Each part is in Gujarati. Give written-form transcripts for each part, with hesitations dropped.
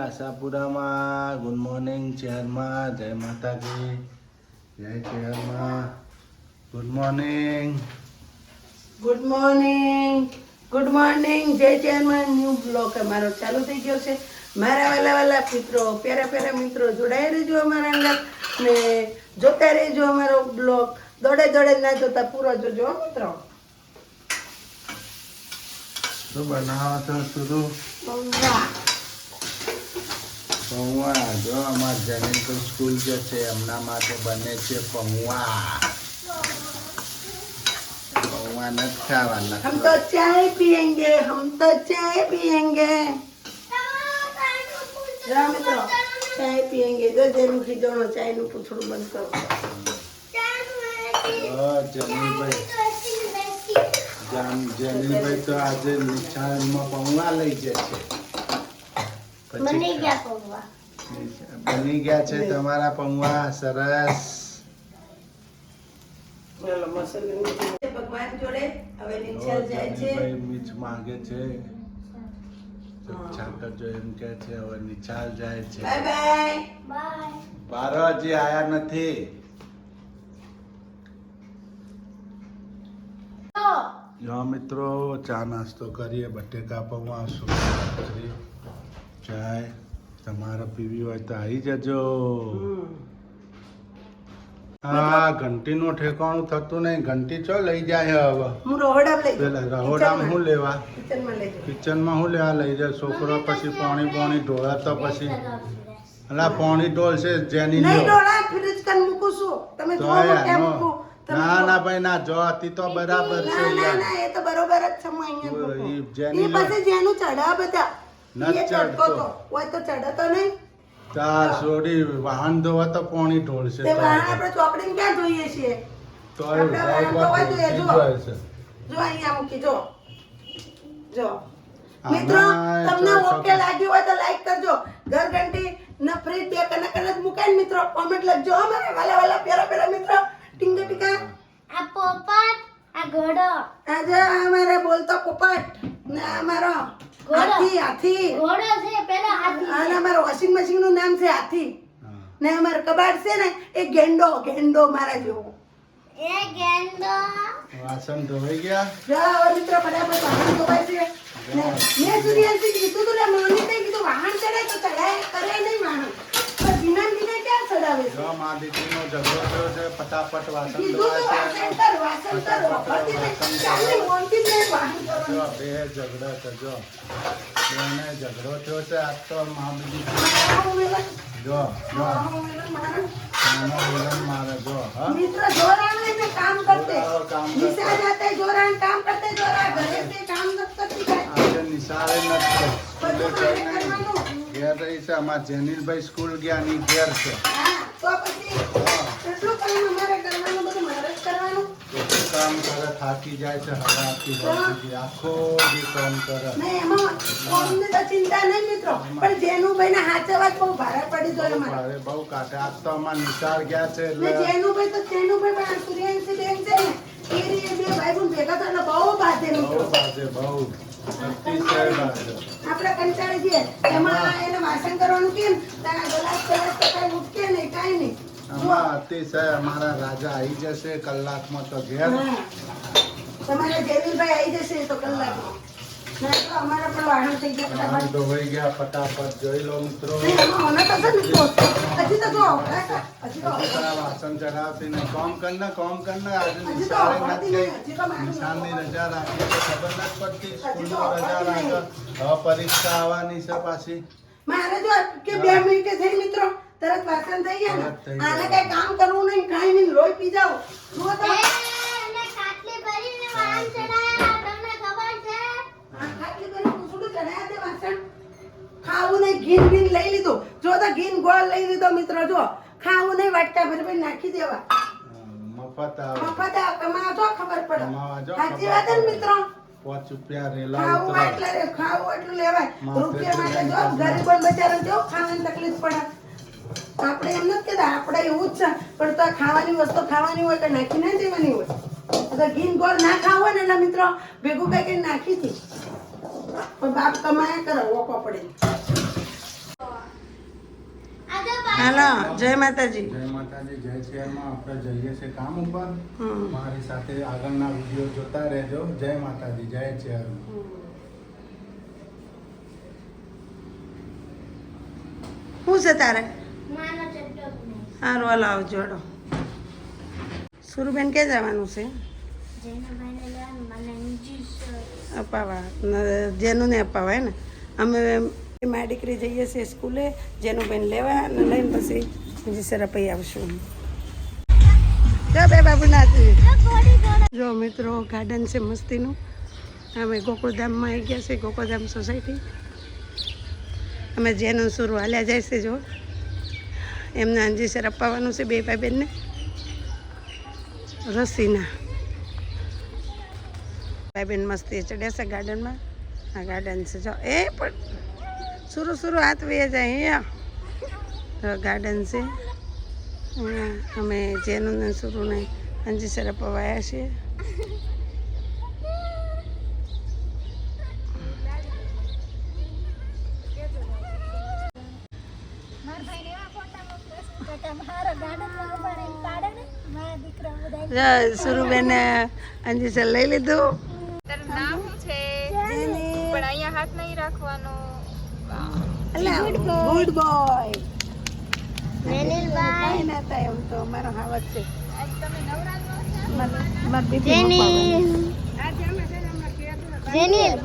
આશાપુરામાં. Good morning ચેરમાં. જય માતાજી. જય ચેરમાં. Good morning. Good morning. Good morning. જય ચેરમાં. ન્યૂ બ્લોગ અમારો ચાલુ થઈ ગયો છે. મારા વાલા મિત્રો, પ્યારા મિત્રો, જોડાઈ રહેજો અમારા અંદર ને જોતા રહેજો અમારો બ્લોગ. દોડે ના જોતા પૂરો જોજો મિત્રો. શું બનાવો છો શુરુ? પૌવા. જો અમાર જમીન તો સ્કૂલ જે છે એમના માટે બને છે પૌવા. પૌવા નથી ખાવાના. હમ તો ચાય પીએંગે. જા મિત્રો ચાય પીએંગે. જો જેનું ખીજોણો ચાય નું પૂછડું બંધ કરો. જમીનભાઈ તો આજે નિશાળમાં પૌવા લઈ જશે. બની ગયા છે તમારા પૌવા. સરસ. ભગવાન જોડે હવે નિશાળ જાય છે. મીઠ માંગે છે. છાકર જો એમ કે છે હવે નિશાળ જાય છે. બાય. બારો હજી આયા નથી. જો મિત્રો ચા નાસ્તો કરીએ. બટેકા પૌવા, સુખડી, ચાય. તમારે પીવી હોય તો આવી જજો. હા, ઘંટીનું ઠેકાણું થતું નહીં. ઘંટી ચો લઈ જાય હવે. હું રહોડામાં લઈ પેલા રહોડામાં શું લેવા? કિચનમાં લઈ કિચનમાં શું લેવા લઈ જાય? છોકરો પછી પાણી ઢોળા તો પછી અલા પાણી ઢોળશે જેની નહીં ઢોળા. ફ્રીજ કન મૂકું છું. તમે તો જોવો કેમ મૂકું? ના ભાઈ ના જો હતી તો બરાબર છે ના એ તો બરોબર જ છે. હું અહીંયા જેની એ પછી જેનું ચડા બધા નથી ચડતો. હોય તો ચડતો નહીં. તા છોડી વાહન ધોવા તો પાણી ઢોળશે. તે વાહન આપણે ચોકડીને ક્યાં જોઈએ છીએ? તો આપણે વાહન ધોવા જોઈએ. જો અહીંયા મૂકી જો. મિત્રો તમને ઓકે લાગ્યું હોય તો લાઈક કરજો. ઘર ઘંટી ન ફ્રીજ બે કનક જ મુકાય. મિત્રો કોમેન્ટ લખજો. અમારે વાલા પ્યારા મિત્રો. ટીંગા ટીકા આ પોપટ, આ ઘોડો. આજે અમારે બોલતો પોપટ ને અમારો હાથી. ઘોડો છે પેલો હાથી. અને અમારો વોશિંગ મશીન નું નામ છે હાથી. ને અમારો કબાટ છે ને એ ગેંડો મારા જેવો. એ ગેંડો. વાસણ ધોવાઈ ગયા. જાઓ મિત્રો ફટાફટ વાહન ધોવાય છે. મેં સુરિયાલથી કીધું તું મમ્મી કીધું વાહન ચડે તો ચડાય કરે નહીં વાહન. પણ વિના ક્યાં ચડાવે છે? જો માં દીકરીનો ઝઘડો થયો છે. ફટાફટ વાસણ કીધું તો વાસણ કર. ચાલે મોનથી જ નહીં વાહન કરવાનું. જો બે ઝઘડા કરજો. બેને ઝઘડો થયો છે. આજ તો માં દીકરી જો મારે જો હા मित्र जोरान में काम करते निशा जाते जोरान काम करते जोरा घरे से काम न करती આજે નિશાળે નથી. ઘેર રહી છે. અમારા જેનિલભાઈ સ્કૂલ ગયા ની ઘેર છે. हां तो પછી એટલું કામ અમારે કરવાનું બધું મારે જ કરવાનું. કેટલું કામ કરે. થાકી જાય છે. હવાથી આખો દી કામ કરે. નહીં એમાં કોમને તો ચિંતા નહીં મિત્રો. પણ જેનુભાઈ ના હાચે વાત બહુ ભારે પડી ગયો અમારે. અરે બહુ કાટે. આજ તો અમાર નિશાળ ગયા છે ને એટલે જેનુભાઈ પણ સૂર્યાંશી બેન છે ને એ બે ભાઈ પણ ભેગા થઈને બહુ બાધે મિત્રો. બહુ બાજે બહુ અતિશય બાજે. આપણે કંટાળી જઈએ એમાં એને વાસણ કરવાનું કેમ તારા ગલાસ તો કઈ ઉઠકે નહીં કાંઈ નહીં. આમાં અતિશય. અમારા રાજા આવી જશે કલાકમાં તો ઘેર. તમારે જેવીલભાઈ આવી જશે તો કલાકમાં. ના તો અમારા પણ વાહન થઈ ગયા વાહન ફટાફટ. ધોવાઈ ગયા. ફટાફટ જોઈ લો મિત્રો. નહીં, એમાં મને તો છે ને હજી તો જો હજી તો વાસણ ચડાવતી ને કામ કરને આજે નિશાળે નથી ગઈ. નિશાળની રજા રાખી તો ખબર નથી પડતી. સ્કૂલમાં રજા રાખે. હવે પરીક્ષા આવવાની છે પાછી. મારે જો કે 2 મિનિટે થઈ મિત્રો તરત વાસણ થઈ ગયા ને. તરત થઈ આને ગયા. કઈ કામ કરવું નહીં કાંઈ નહીં. લોહી પી જાઓ. જુઓ તો એને ખાટલી ભરીને વાહન ચડાયા. તમને ખબર છે? આ ખાટલી કરીને પૂછડું ચડાયા તે વાસણ. ખાવું નહીં. ઘી લઈ લીધું. જો તો ઘી ગોળ લઈ લીધો મિત્રો. જો ખાવું નહીં. વાટકા ભરી નાખી દેવા. મફત આવે. મફત કમાવા જો ખબર પડે. કમાવા જો સાચી ખબર વાત ને પડે. મિત્રો. 5 રૂપિયા રેલા ખાવું ઉતરાય. એટલું લેવાય. માથે રૂપિયા માટે જો ચડાવી ગરીબ બચારા જો ખાવાની તકલીફ પડે. આપણે એમ નથી કહેતા આપણે એવું જ છે પણ તો ખાવાની વસ્તુ ખાવાની હોય કે નાખી ના દેવાની હોય. અગર ઘી ગોળ ના ખાવું હોય ને એટલે મિત્રો ભેગું કઈ નાખી હતી પણ બાપ કમાયા કરે ઓકો પડે. હાલો જય માતાજી. જય માતાજી, જય શહેરમાં. આપણે જઈએ છીએ કામ ઉપર. હમ. મારી સાથે આગળના વિડીયો જોતા રહેજો. જય માતાજી, જય શહેરમાં. શું છે તારે? માનો ચડ્ડો નહીં. સારું હાલો આવજો હડો. સુરુબેન ક્યાં જવાનું છે? જેના ભાઈને લેવાનું મને ઇન્જીસ અપાવા જેનું ને અપાવાય ને. અમે મારી દીકરી જઈએ છીએ સ્કૂલે, જેનું બેન લેવા અને લઈને પછી બીજી સર અપાઈ આવશું. જો બે બાબુ નાચી. જો મિત્રો ગાર્ડન છે મસ્તીનું. અમે ગોકુળધામમાં આવી ગયા છે, ગોકુળધામ સોસાયટી. અમે જેનું સુરુ હાલ્યા જાય છે. જો એમને અંજી સર અપાવવાનું છે બે ભાઈ બેનને રસીના. ભાઈ બેન મસ્તી ચડ્યા છે ગાર્ડનમાં. આ ગાર્ડન છે જો એ પણ સુરુ હાથ વહી જાય અહીંયા ગાર્ડન છે. અહીંયા અમે જેનું ને સુરુને અંજી સર અપાવાયા છીએ. સુરુબેન અંજી સર લઈ લીધું. તારું નામ શું છે? પણ અહીંયા હાથ નહીં રાખવાનો. Good boy. જેનીલભાઈ ના થાય એમ તો અમારો હાવત છે. આજ તમે નવરા છો? મારી દીકરી જેનીલ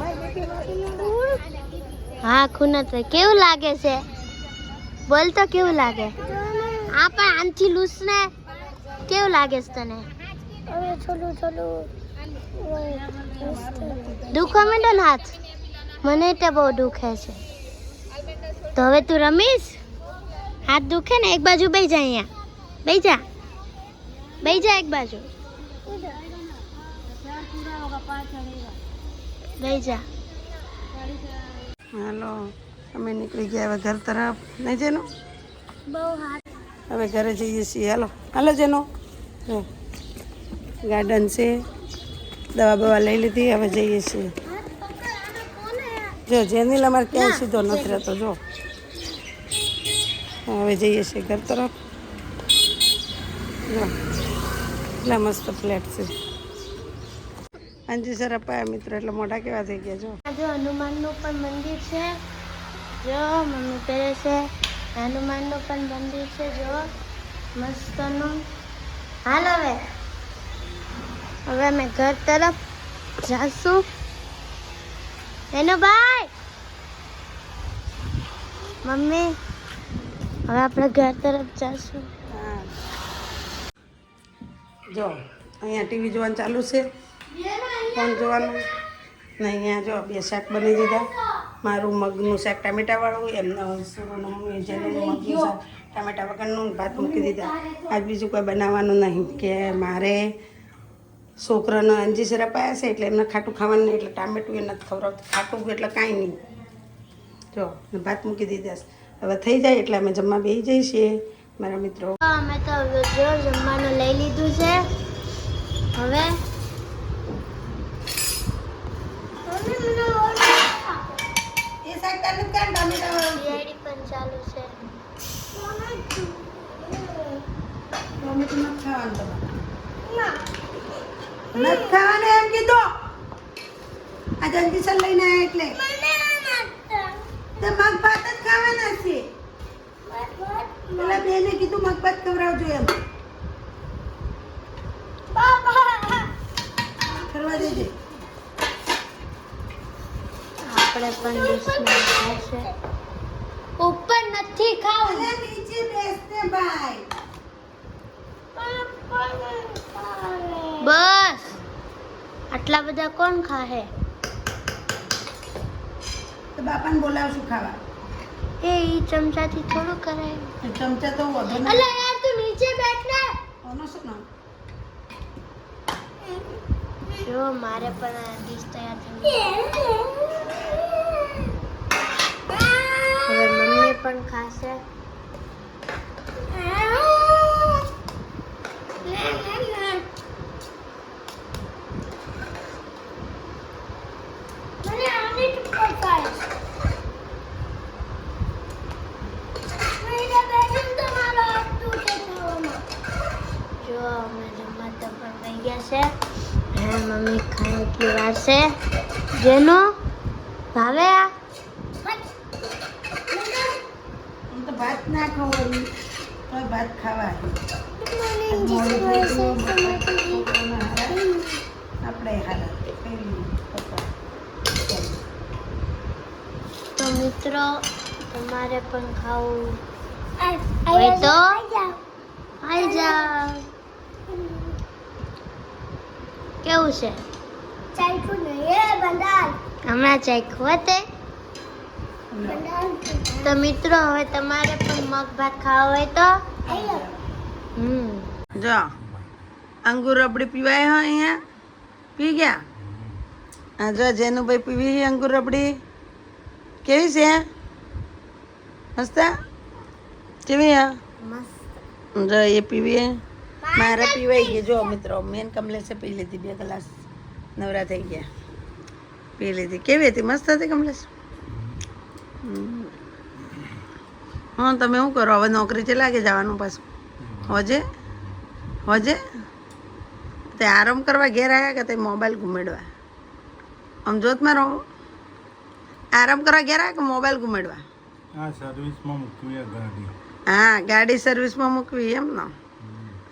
હા ખૂના તો કેવું લાગે છે? બોલ તો કેવું લાગે? આ પણ આનથી લૂસ ને કેવું લાગે છે તને? દુખો માંડો ને હાથ? મને તો બહુ દુખે છે. તો હવે તું રમીશ? હાથ દુખે ને એક બાજુ બેસી જા. અહીંયા બેસી જા એક બાજુ બેસી જા. હાલો અમે નીકળી ગયા હવે ઘર તરફ. નહીં જેનું બહુ હાથ હવે ઘરે જઈએ છીએ. હાલો હાલો જેનું ગાર્ડન છે. દવા બવા લઈ લીધી, હવે જઈએ છીએ. જો જેનીલ અમારે ક્યાંય સીધો નથી રહેતો. જો હવે જઈએ છીએ ઘર તરફ. જો એટલા મસ્ત ફ્લેટ છે. અંજી સર અપાયા મિત્રો એટલે મોટા કેવા થઈ ગયા. જો જો હનુમાનનું પણ મંદિર છે. જો મમ્મી પહેરે છે. હનુમાનનું પણ મંદિર છે. જો મસ્તનું. હાલ હવે અમે ઘર તરફ જાશું. એનો ભાઈ મમ્મી હવે આપણે ઘર તરફ જાશું. હા જો અહીંયા ટીવી જોવાનું ચાલુ છે, ફોન જોવાનું ને. અહીંયા જો બે શાક બની દીધા. મારું મગનું શાક ટામેટાવાળું, એમનું સુરુનું મમ્મી જેનું મગનું શાક ટામેટા વગરનું ભાત મૂકી દીધા. આજ બીજું કોઈ બનાવવાનું નહીં કે મારે છોકરાને અંજી સર અપાયા છે એટલે એમને ખાટું ખાવાનું નહીં, એટલે ટામેટું એ નથી ખવડાવતું. ખાટું એટલે કાંઈ નહીં. જો ભાત મૂકી દીધા. હવે થઈ જાય એટલે અમે જમવા બેસી જઈએ છીએ મારા મિત્રો. અમે તો જો જમવાનું લઈ લીધું છે. હવે એ શાક ટામેટાવાળું સીઆઈડી પણ ચાલુ છે. ટોમેટો નથી ખાવાનું તમારે. નથી ખાવાનું એમ કીધું. આજે અંજી સર લઈને આવ્યા એટલે તો મગ ભાત જ ખાવાના છે. પેલા બેને કીધું મગ ભાત ખવડાવજો એમ. કરવા દેજે. આપણે પણ ડિશમાં ખાશે. ઉપર નથી ખાવું. અરે નીચે બેસને ભાઈ. બસ આટલા બધા કોણ ખાહે? તો બાપાને બોલાવશું ખાવા. એ ઈ ચમચાથી થોડું કરાય. એ ચમચા તો વધુ ને. અલા યાર તું નીચે બેઠ ને. આનો શું નામ? જો મારે પણ આ ડીશ તૈયાર થઈ હવે મમ્મી પણ ખાશે. મને આની ટુકડ ખાય. મેરા બેટન તો અમે જમવા તો પણ વહી ગયા છે અને મમ્મી ખાય એટલી વાર છે જેનો ભાવે આ હું તો ભાત ના ખાઉં તો ભાત ખાવા આપણે હારા તો મિત્રો તમારે પણ ખાવું હોય તો આવી જાઓ. કેવું છે હમણાં ચાખ્યું હોતે તો મિત્રો હવે તમારે પણ મગ ભાત ખાવા હોય તો જો અંગુર રબડી પીવાય હો અહીંયા પી ગયા હા જો જેનુભાઈ પીવી છે અંગુર રબડી કેવી છે મસ્ત કેવી હે જો એ પીવી મારે પીવાઈ ગઈ જો મિત્રો મેન કમલેશે પી લીધી 2 ગ્લાસ નવરા થઈ ગયા પી લીધી કેવી હતી મસ્ત હતી કમલેશ હા તમે શું કરો હવે નોકરી છે લાગે જવાનું પાછું હોજે હોજે તે આરામ કરવા ઘેર આવ્યા કે તે મોબાઈલ ઘુમેડવા આમ જોતમાં રહો આરામ કરવા ઘેર આવ્યા કે મોબાઈલ ઘુમેડવા હા ગાડી સર્વિસમાં મૂકવી એમ ને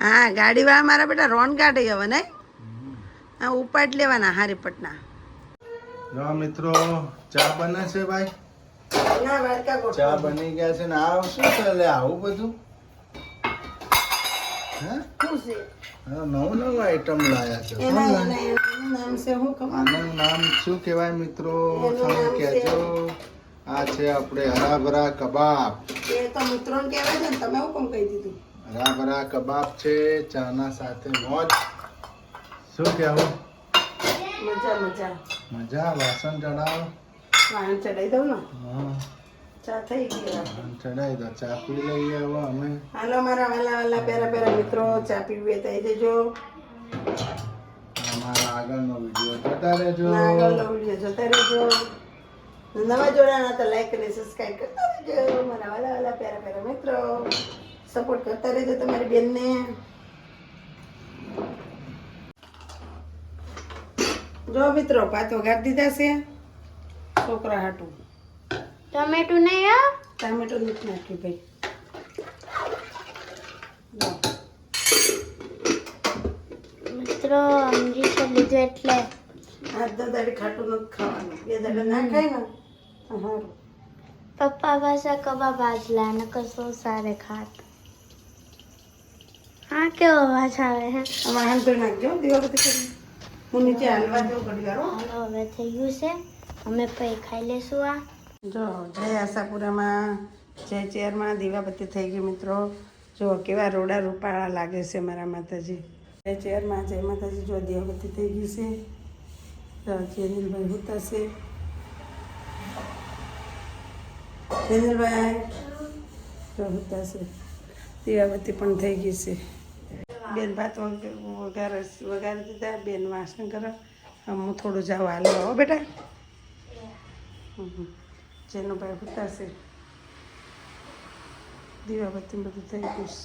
હા ગાડીવાળા મારા બેટા રોન કાઢી હવે નહીં હા ઉપાડ લેવાના હારીપટના જો મિત્રો ચા બને છે ભાઈ ના વાડકા ચા બની ગયા છે ને આ શું છે લે આવું બધું હે શું છે હા નવું આઈટમ લાયા છે શું એનું લાયા? નામ છે શું ખબર આનું નામ શું કહેવાય મિત્રો એનું તમે નામ છે- કહેજો આ છે આપણે હરાભરા કબાબ એ તો મિત્રોને કહેવાય છે ને તમે હું કેમ કહી દીધું હરાભરા કબાબ છે ચાના સાથે મોજ શું કહેવું મજા મજા મજા વાસણ ચડાવો વાહન ચડાવી દઉં ને હા ચા થઈ ગઈ વાસણ ચડાવી દો ચા પી લઈએ હવે અમે હાલો મારા વાલા વાલા પેરા મિત્રો ચા પીવી થઈ જજો અમારા આગળનો વિડીયો જોતા રહેજો આગળનો વિડીયો જોતા રહેજો નવા જોડાના તો લાઈક અને સબસ્ક્રાઈબ કરતા રહેજો મારા વાલા વાલા પેરા મિત્રો સપોર્ટ કરતા રહેજો તમારી બેનને જો મિત્રો ભાત વઘાર દીધા છે છોકરા હાટું ટમેટું નહીં હો ટામેટો નથી નાખ્યું ભાઈ જો. મિત્રો સમજી તો લીધું એટલે આજ તો દાડી ખાટું નથી ખાવાનું 2 દાડા ના ખાય ને તો સારું પપ્પા પાસે કબાબ આજલા ને કસો સારે ખાત હા કેવો અવાજ આવે હે આમાં હાંધો નાખજો દીવાબત્તી કરી હું નીચે હાલવા દઉં ઘડી વાર હો. હાલો હવે થઈ ગયું છે અમે પછી ખાઈ લેશું આ જો જય આશાપુરામાં જય ચેરમાં દીવાબત્તી થઈ ગઈ મિત્રો જો કેવા રોડા રૂપાળા લાગે છે મારા માતાજી જય ચેરમાં જય માતાજી જો દીવાબત્તી થઈ ગઈ છે તો જેનિલભાઈ હોતા છે જેનિલભાઈ જો હોતા છે દીવાબત્તી પણ થઈ ગઈ છે બેન ભાત વગાડી દીધા બેન વાસણ કરે હું થોડું જાવ હાલો આવો બેટા જેનો ભાઈ ઉતારશે દીવાબત્તી બધું થઈ ગયું છે.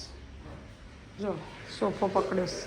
જો સોફો પકડ્યો છે